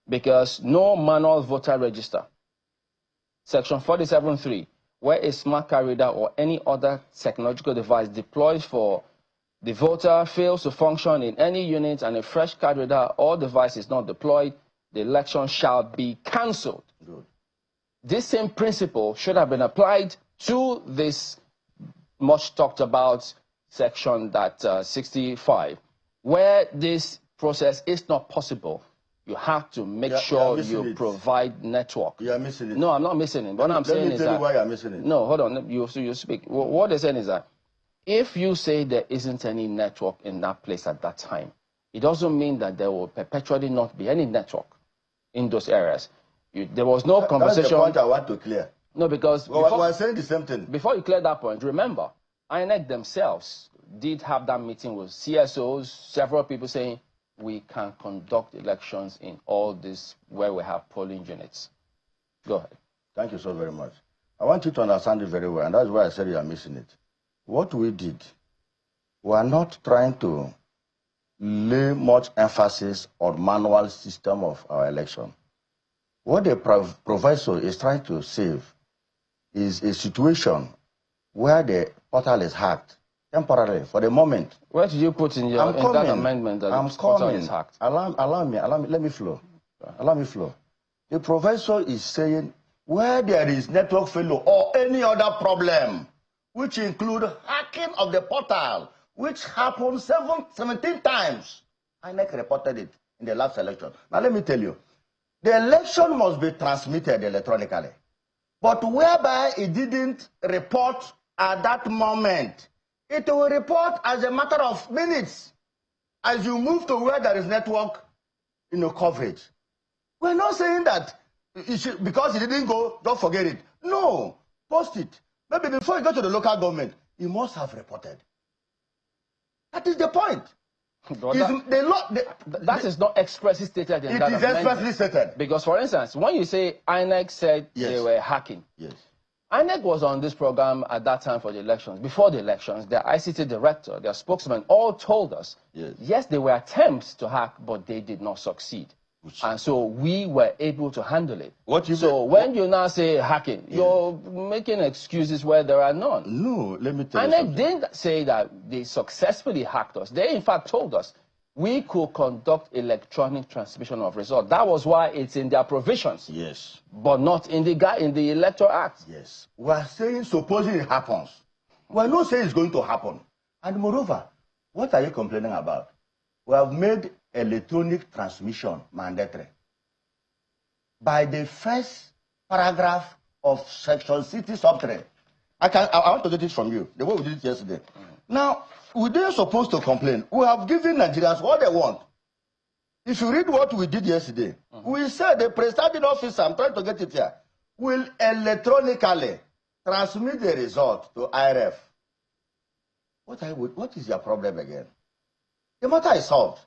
because no manual voter register. Section 47.3. Where a smart card reader or any other technological device deployed for the voter fails to function in any unit and a fresh card reader or device is not deployed, the election shall be cancelled. This same principle should have been applied to this much talked about section 65, where this process is not possible. You have to make sure you provide network. You are missing it. No, I'm not missing it. What I'm saying is that... Let me tell you why you're missing it. No, hold on. You speak. What they're saying is that if you say there isn't any network in that place at that time, it doesn't mean that there will perpetually not be any network in those areas. There was no conversation... That's the point I want to clear. No, because... we're saying the same thing. Before you clear that point, remember, INEC themselves did have that meeting with CSOs, several people saying, we can conduct elections in all this where we have polling units. Go ahead. Thank you so very much. I want you to understand it very well, and that's why I said you are missing it. What we did, we are not trying to lay much emphasis on manual system of our election. What the professor is trying to save is a situation where the portal is hacked temporarily for the moment. Where did you put in your that amendment that the portal is hacked? Allow me, let me flow. Allow me flow. The professor is saying where there is network failure or any other problem, which include hacking of the portal, which happened 17 times. INEC reported it in the last election. Now let me tell you, the election must be transmitted electronically. But whereby it didn't report at that moment, it will report as a matter of minutes as you move to where there is network coverage. We're not saying that because it didn't go, don't forget it. No, post it. Maybe before you go to the local government, you must have reported. That is the point. That is not expressly stated in that amendment. It is expressly stated. Because, for instance, when you say INEC said they were hacking, INEC was on this program at that time for the elections. Before the elections, their ICT director, their spokesman, all told us, yes, there were attempts to hack, but they did not succeed. And so we were able to handle it. When you now say hacking, you're making excuses where there are none. No, let me tell you something. And they didn't say that they successfully hacked us. They, in fact, told us we could conduct electronic transmission of results. That was why it's in their provisions. Yes. But not in the Electoral Act. Yes. We are saying supposing it happens. We are not saying it's going to happen. And moreover, what are you complaining about? We have made electronic transmission mandatory. By the first paragraph of Section 60 sub 3. I want to get it from you, the way we did it yesterday. Now, we didn't supposed to complain. We have given Nigerians what they want. If you read what we did yesterday, we said the presiding officer, I'm trying to get it here, will electronically transmit the result to IRF. What is your problem again? The matter is solved.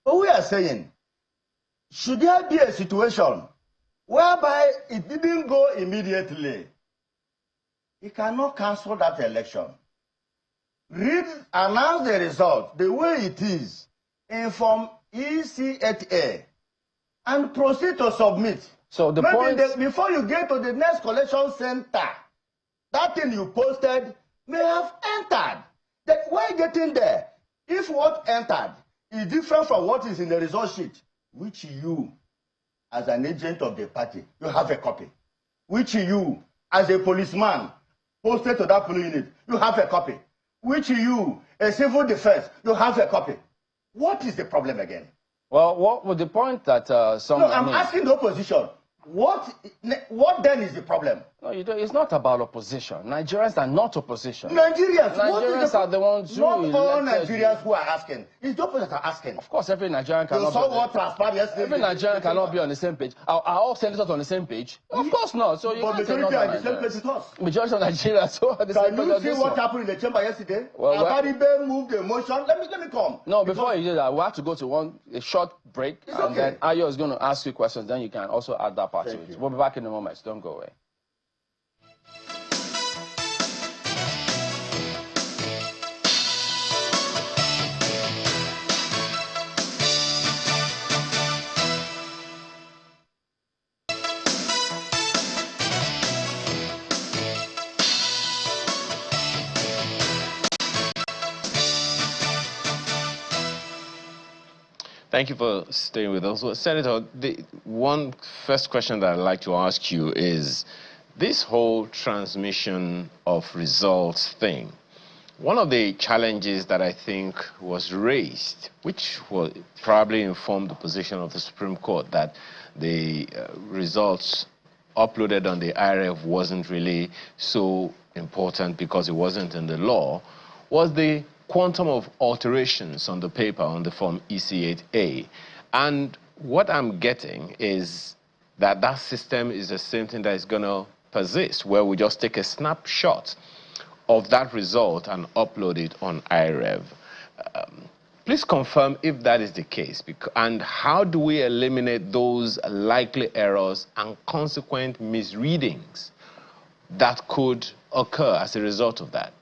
But we are saying, should there be a situation whereby it didn't go immediately, he cannot cancel that election. Announce the result the way it is, inform EC8A, and proceed to submit. So the point before you get to the next collection center, that thing you posted may have entered. Then while getting there, if what entered is different from what is in the result sheet, which you, as an agent of the party, you have a copy, which you, as a policeman, posted to that police unit, you have a copy, which you, a civil defense, you have a copy. What is the problem again? Well, what was the point that I'm asking the opposition. What then is the problem? No, it's not about opposition. Nigerians are not opposition. Nigerians are the ones who not all Nigerians who are asking. It's the opposite are asking. Of course, every Nigerian cannot. Every Nigerian cannot be on the same page. Are all senators on the same page? Of course not. So you but majority are on the same page with us. Majority of Nigerians so are the same page. Can you see what happened in the chamber yesterday? Abaribe moved the motion. Let me come. No, before you do that, we have to go to a short break, and then Ayo is going to ask you questions. Then you can also add that part to it. We'll be back in a moment. Don't go away. Thank you for staying with us. Well, Senator, the one first question that I'd like to ask you is this whole transmission of results thing. One of the challenges that I think was raised, which will probably inform the position of the Supreme Court, that the results uploaded on the IRF wasn't really so important because it wasn't in the law, was the quantum of alterations on the paper on the form EC8A. And what I'm getting is that that system is the same thing that is going to persist, where we just take a snapshot of that result and upload it on IREV. Please confirm if that is the case, and how do we eliminate those likely errors and consequent misreadings that could occur as a result of that?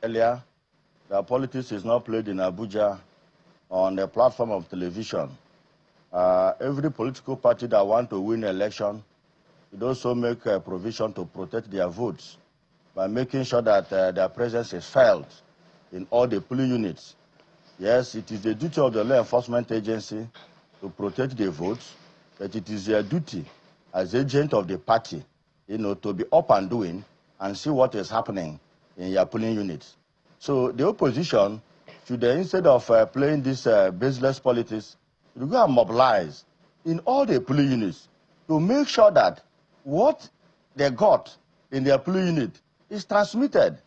Earlier, that politics is not played in Abuja on a platform of television, every political party that wants to win election should also make a provision to protect their votes by making sure that their presence is felt in all the polling units. Yes, it is the duty of the law enforcement agency to protect the votes, but it is their duty as agent of the party, to be up and doing and see what is happening in your polling units. So the opposition should, instead of playing this baseless politics, should go and mobilize in all the polling units to make sure that what they got in their polling unit is transmitted.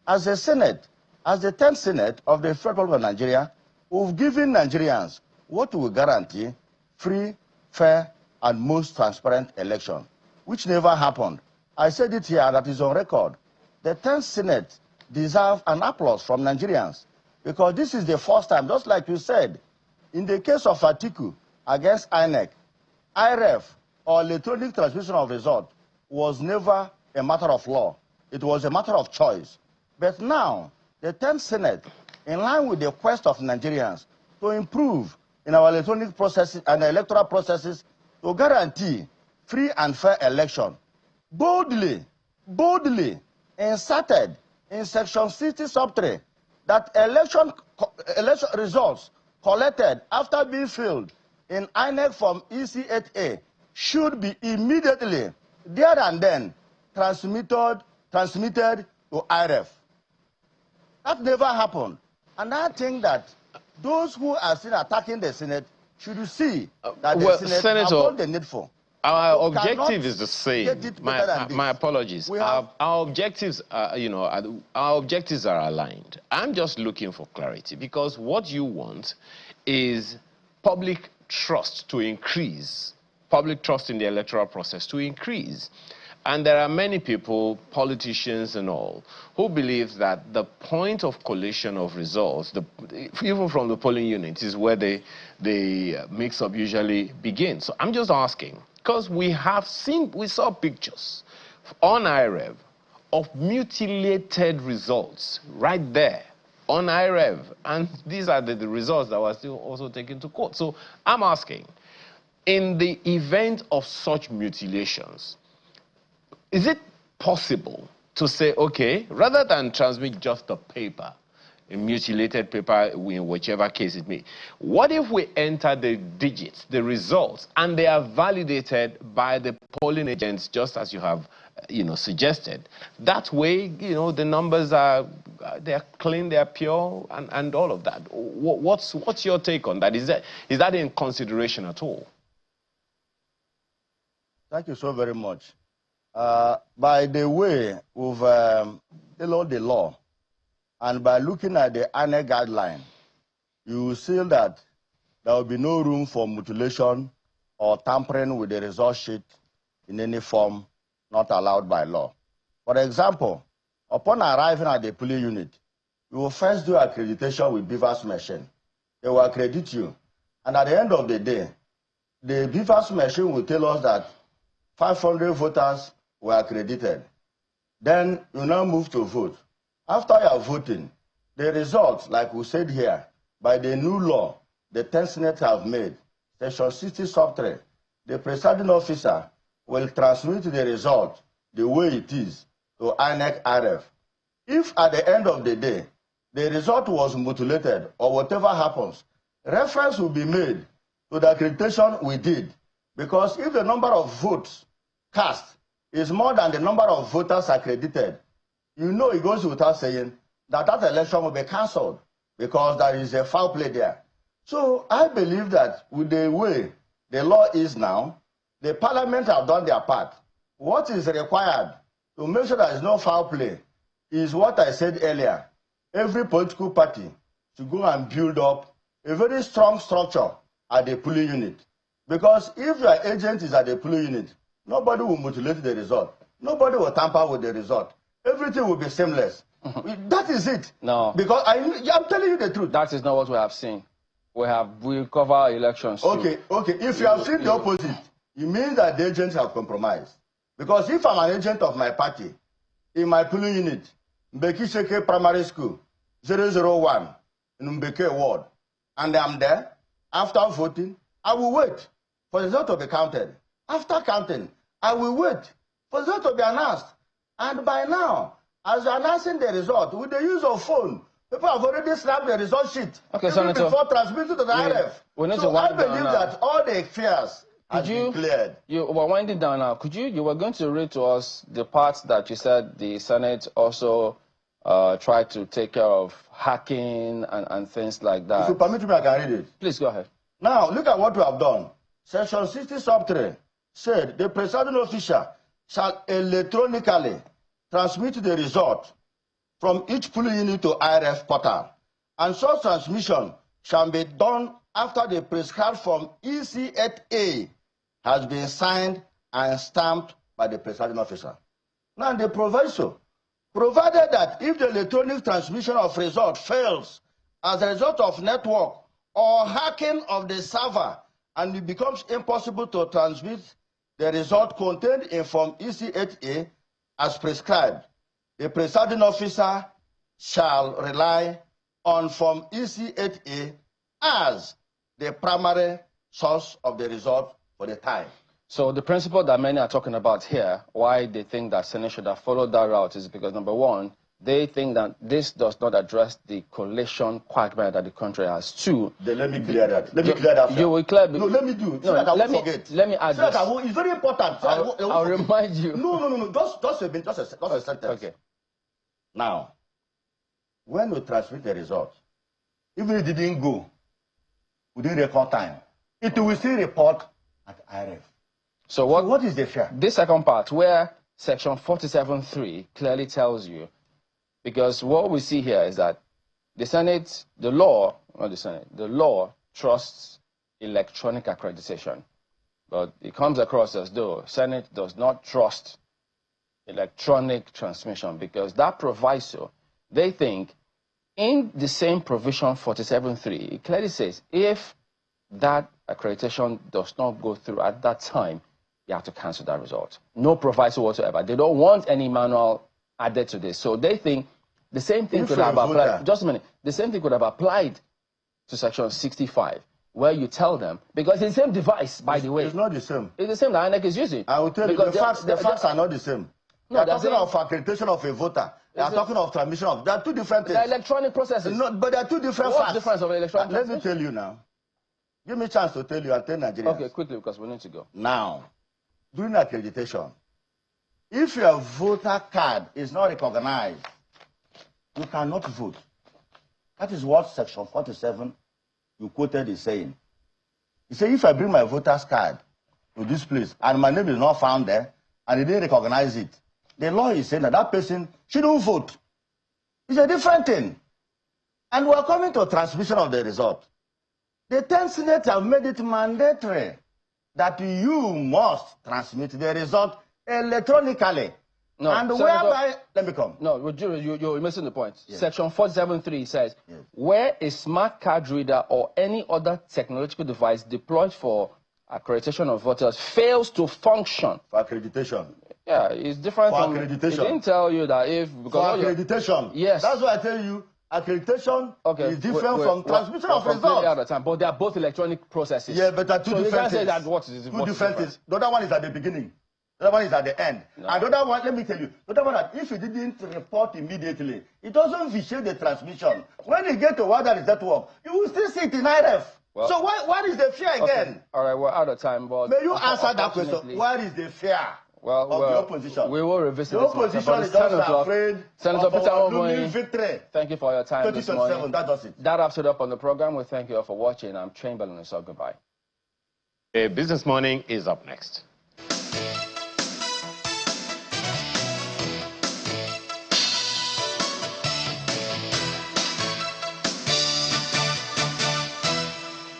As a Senate, as the 10th Senate of the Federal Republic of Nigeria, we've given Nigerians what will guarantee free, fair, and most transparent election, which never happened. I said it here, that is on record. The 10th Senate deserves an applause from Nigerians because this is the first time, just like you said, in the case of Atiku against INEC, IREF, or electronic transmission of result, was never a matter of law. It was a matter of choice. But now, the 10th Senate, in line with the quest of Nigerians to improve in our electronic processes and electoral processes to guarantee free and fair election, boldly inserted in Section 60 sub 3 that election results collected after being filled in INEC Form EC8A should be immediately, there and then, transmitted to IREF. That never happened. And I think that those who are still attacking the Senate should see that the Senate Senator, have done the needful. Our objective is the same. My apologies. Our objectives are, our objectives are aligned. I'm just looking for clarity because what you want is public trust to increase, public trust in the electoral process to increase. And there are many people, politicians and all, who believe that the point of collation of results, even from the polling units, is where the mix-up usually begins. So I'm just asking, because we saw pictures on IREV of mutilated results right there on IREV. And these are the results that were still also taken to court. So I'm asking, in the event of such mutilations, is it possible to say, okay, rather than transmit just a paper, a mutilated paper, in whichever case it may, what if we enter the digits, the results, and they are validated by the polling agents, just as you have, suggested? That way, the numbers are clean, they are pure, and all of that. What's your take on that? Is that in consideration at all? Thank you so very much. By the way, we've followed the law, and by looking at the INEC guideline, you will see that there will be no room for mutilation or tampering with the result sheet in any form not allowed by law. For example, upon arriving at the polling unit, you will first do accreditation with Beaver's machine. They will accredit you, and at the end of the day, the Beaver's machine will tell us that 500 voters were accredited. Then you now move to vote. After you are voting, the results, like we said here, by the new law the 10th Senate have made, Section 60 sub 3, the presiding officer will transmit the result the way it is to INEC RF. If at the end of the day, the result was mutilated or whatever happens, reference will be made to the accreditation we did. Because if the number of votes cast is more than the number of voters accredited, it goes without saying that that election will be cancelled because there is a foul play there. So I believe that with the way the law is now, the parliament have done their part. What is required to make sure there is no foul play is what I said earlier. Every political party should go and build up a very strong structure at the polling unit. Because if your agent is at the polling unit, nobody will mutilate the result. Nobody will tamper with the result. Everything will be seamless. That is it. No. Because I'm telling you the truth. That is not what we have seen. We cover elections too. Okay. If you have seen the opposite, it means that the agents have compromised. Because if I'm an agent of my party, in my polling unit, Mbeki Sheke Primary School, 001, in Mbeke Ward, and I'm there, after voting, I will wait for the result to be counted. After counting, I will wait for the result to be announced. And by now, as you're announcing the result, with the use of phone, people have already snapped the result sheet. Okay, even Senator, before transmitting to the IRF. So I believe that all the fears have been cleared. You were winding down now. You were going to read to us the parts that you said the Senate also tried to take care of hacking and things like that. If you permit me, I can read it. Please go ahead. Now, look at what we have done. Section 60 sub 3 said the presiding officer shall electronically transmit the result from each polling unit to IRF portal, and such transmission shall be done after the prescribed form EC8A has been signed and stamped by the presiding officer. Now, the proviso, provided that if the electronic transmission of result fails as a result of network or hacking of the server, and it becomes impossible to transmit the result contained in Form EC8A as prescribed, the presiding officer shall rely on Form EC8A as the primary source of the result for the time. So the principle that many are talking about here, why they think that Senate should have followed that route, is because, number one, they think that this does not address the coalition quagmire that the country has. Two, then let me clear that. Let me clear that. You will clear. No, let me do. So no, that I let won't me forget. Let me add this. It's very important. So I'll remind you. No. Just a sentence. Okay. Now, when we transmit the result, even if it didn't go within record time, it will still report at IRF. So what is the fear? This second part, where Section 47.3 clearly tells you, because what we see here is that the Senate, the law trusts electronic accreditation. But it comes across as though Senate does not trust electronic transmission, because that proviso, they think, in the same provision 47.3, it clearly says if that accreditation does not go through at that time, you have to cancel that result. No proviso whatsoever. They don't want any manual added to this. So they think the same thing could have applied. Just a minute. The same thing could have applied to Section 65, where you tell them, because it's the same device, by the way. It's not the same. It's the same that INEC is using. I will tell you, the facts are not the same. No, they are talking of accreditation of a voter. They are talking of transmission of. There are two different things. They're electronic processes. No, but there are two different facts. What's the difference of electronic Let me tell you now. Give me a chance to tell you and tell Nigerians. Okay, quickly, because we need to go. Now, during accreditation, if your voter card is not recognized, you cannot vote. That is what Section 47 you quoted is saying. He said, if I bring my voter's card to this place and my name is not found there and they didn't recognize it, the law is saying that that person shouldn't vote. It's a different thing. And we're coming to a transmission of the result. The 10 Senate have made it mandatory that you must transmit the result electronically. No, and Senator, whereby, let me come. No, you're missing the point. Yes. Section 47.3 says, yes, where a smart card reader or any other technological device deployed for accreditation of voters fails to function. For accreditation. Yeah, it's different for from accreditation. It didn't tell you that if... For accreditation. Yes. That's why I tell you, accreditation is different from transmission of results. At the time, but they are both electronic processes. Yeah, but there are two different things. Say that what is two different things. The other one is at the beginning. The other one is at the end. No. And the other one, let me tell you, the other one, that if you didn't report immediately, it doesn't vitiate the transmission. When you get to where that is network, you will still see it in IRF. Well, so what is the fear again? Okay. All right, we're out of time. But may you answer that question? What is the fear of the opposition? We will revisit the opposition is just afraid Senator of Nwebonyi victory. Thank you for your time this morning. That does it. That wraps it up on the program. We thank you all for watching. I'm Chamberlain, so goodbye. Business Morning is up next.